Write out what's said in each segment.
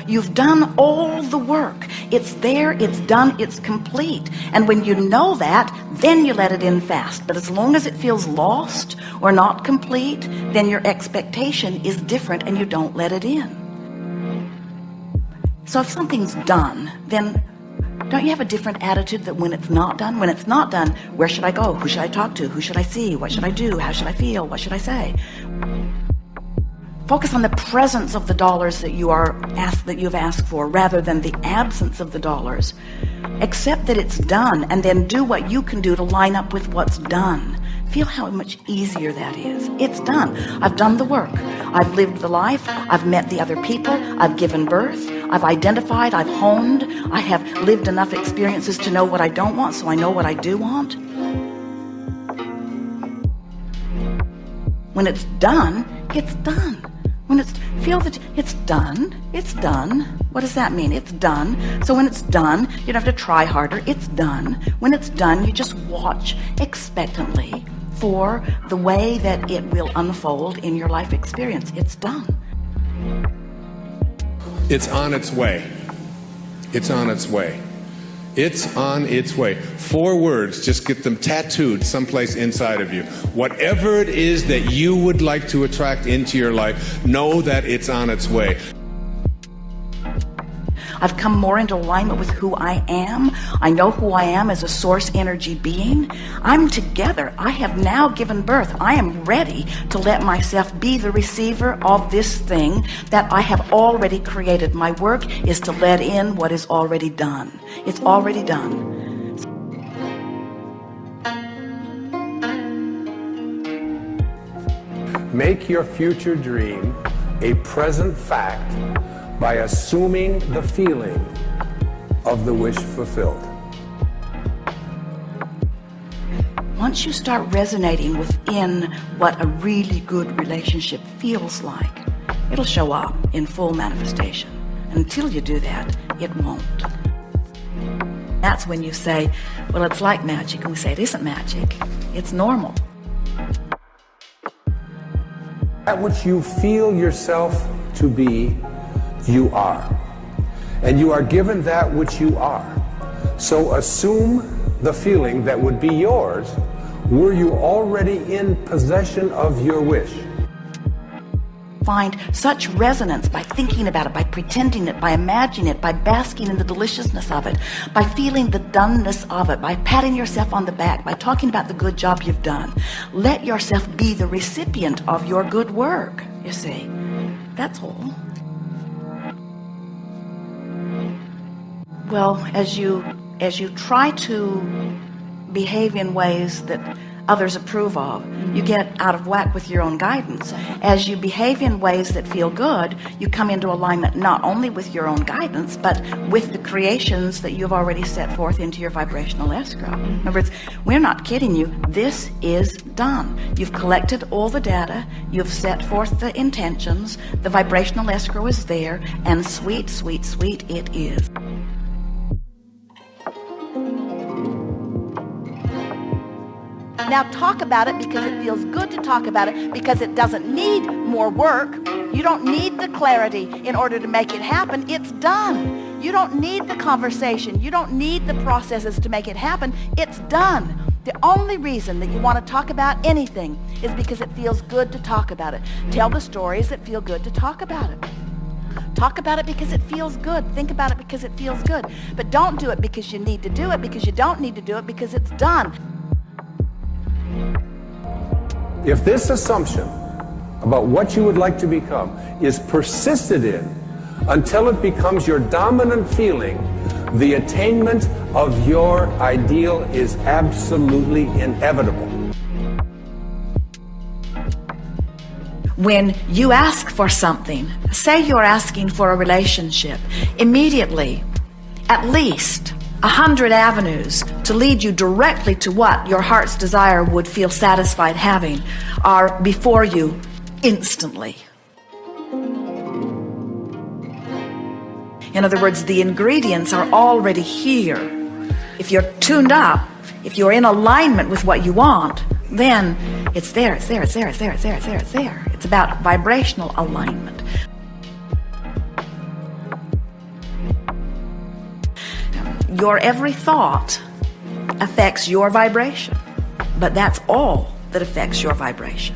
You've done all the work. It's there, it's done, it's complete. And when you know that, then you let it in fast. But as long as it feels lost or not complete, then your expectation is different and you don't let it in. So if something's done, then don't you have a different attitude that when it's not done? When it's not done, where should I go? Who should I talk to? Who should I see? What should I do? How should I feel? What should I say? Focus on the presence of the dollars that you've asked for, rather than the absence of the dollars. Accept that it's done, and then do what you can do to line up with what's done. Feel how much easier that is. It's done. I've done the work. I've lived the life. I've met the other people. I've given birth. I've identified. I've honed. I have lived enough experiences to know what I don't want, so I know what I do want. When it's done, it's done. Feel that it's done, it's done. What does that mean? It's done. So when it's done, you don't have to try harder. It's done. When it's done, you just watch expectantly for the way that it will unfold in your life experience. It's done. It's on its way. It's on its way. It's on its way. 4 words, just get them tattooed someplace inside of you. Whatever it is that you would like to attract into your life, know that it's on its way. I've come more into alignment with who I am. I know who I am as a source energy being. I'm together. I have now given birth. I am ready to let myself be the receiver of this thing that I have already created. My work is to let in what is already done. It's already done. Make your future dream a present fact by assuming the feeling of the wish fulfilled. Once you start resonating within what a really good relationship feels like, it'll show up in full manifestation. Until you do that, it won't. That's when you say, well, it's like magic. And we say, it isn't magic. It's normal. That which you feel yourself to be, you are. And you are given that which you are. So assume the feeling that would be yours were you already in possession of your wish. Find such resonance by thinking about it, by pretending it, by imagining it, by basking in the deliciousness of it, by feeling the doneness of it, by patting yourself on the back, by talking about the good job you've done. Let yourself be the recipient of your good work, you see. That's all. Well, as you try to behave in ways that others approve of, you get out of whack with your own guidance. As you behave in ways that feel good, you come into alignment not only with your own guidance, but with the creations that you've already set forth into your vibrational escrow. In other words, we're not kidding you. This is done. You've collected all the data. You've set forth the intentions. The vibrational escrow is there, and sweet, sweet, sweet it is. Now talk about it because it feels good to talk about it, because it doesn't need more work. You don't need the clarity in order to make it happen. It's done. You don't need the conversation. You don't need the processes to make it happen. It's done. The only reason that you want to talk about anything is because it feels good to talk about it. Tell the stories that feel good to talk about it. Talk about it because it feels good. Think about it because it feels good. But don't do it because you need to do it, because you don't need to do it, because it's done. If this assumption about what you would like to become is persisted in until it becomes your dominant feeling, the attainment of your ideal is absolutely inevitable. When you ask for something, say you're asking for a relationship, immediately, at least 100 avenues to lead you directly to what your heart's desire would feel satisfied having are before you instantly. In other words, the ingredients are already here. If you're tuned up, if you're in alignment with what you want, then it's there, it's there, it's there, it's there, it's there, it's there, it's there. It's about vibrational alignment. Your every thought affects your vibration, but that's all that affects your vibration.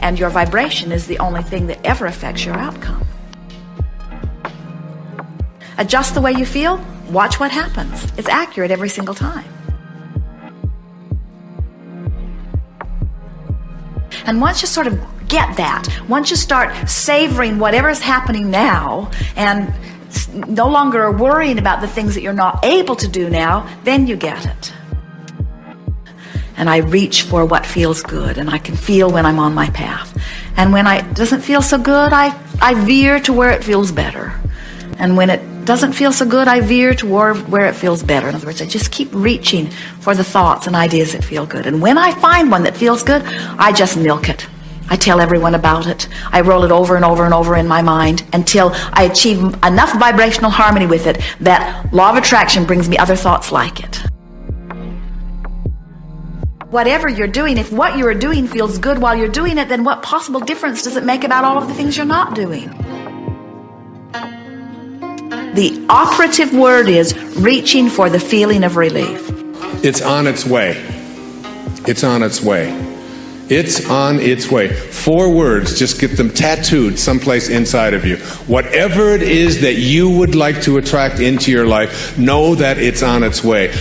And your vibration is the only thing that ever affects your outcome. Adjust the way you feel, watch what happens. It's accurate every single time. And once you sort of get that, once you start savoring whatever's happening now and no longer are worrying about the things that you're not able to do now, then you get it. And I reach for what feels good, and I can feel when I'm on my path. And when it doesn't feel so good, I veer to where it feels better. And when it doesn't feel so good, I veer to where it feels better. In other words, I just keep reaching for the thoughts and ideas that feel good. And when I find one that feels good, I just milk it. I tell everyone about it. I roll it over and over and over in my mind until I achieve enough vibrational harmony with it that law of attraction brings me other thoughts like it. Whatever you're doing, if what you are doing feels good while you're doing it, then what possible difference does it make about all of the things you're not doing? The operative word is reaching for the feeling of relief. It's on its way. It's on its way. It's on its way. 4 words, just get them tattooed someplace inside of you. Whatever it is that you would like to attract into your life, know that it's on its way.